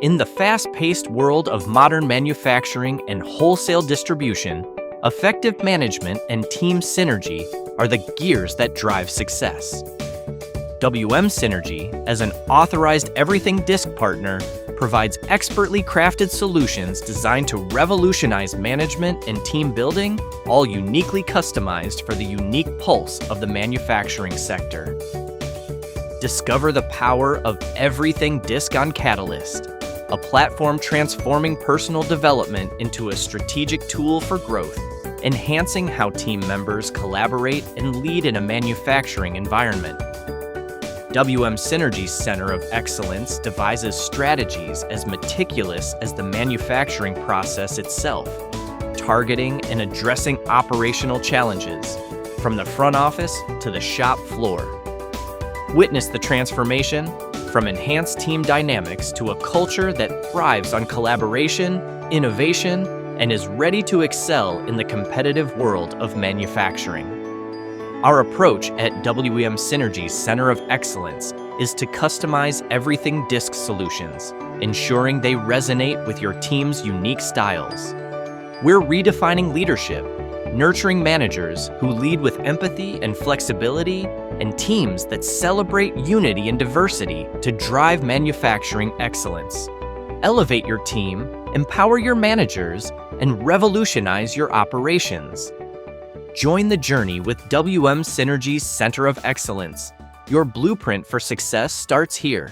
In the fast-paced world of modern manufacturing and wholesale distribution, effective management and team synergy are the gears that drive success. WM Synergy, as an authorized everything DiSC partner, provides expertly crafted solutions designed to revolutionize management and team building, all uniquely customized for the unique pulse of the manufacturing sector. Discover the power of everything DiSC on Catalyst, a platform transforming personal development into a strategic tool for growth, enhancing how team members collaborate and lead in a manufacturing environment. WM Synergy's Center of Excellence devises strategies as meticulous as the manufacturing process itself, targeting and addressing operational challenges, from the front office to the shop floor. Witness the transformation from enhanced team dynamics to a culture that thrives on collaboration, innovation, and is ready to excel in the competitive world of manufacturing. Our approach at WM Synergy's Center of Excellence is to customize everything DiSC solutions, ensuring they resonate with your team's unique styles. We're redefining leadership, nurturing managers who lead with empathy and flexibility, and teams that celebrate unity and diversity to drive manufacturing excellence. Elevate your team, empower your managers, and revolutionize your operations. Join the journey with WM Synergy's Center of Excellence. Your blueprint for success starts here.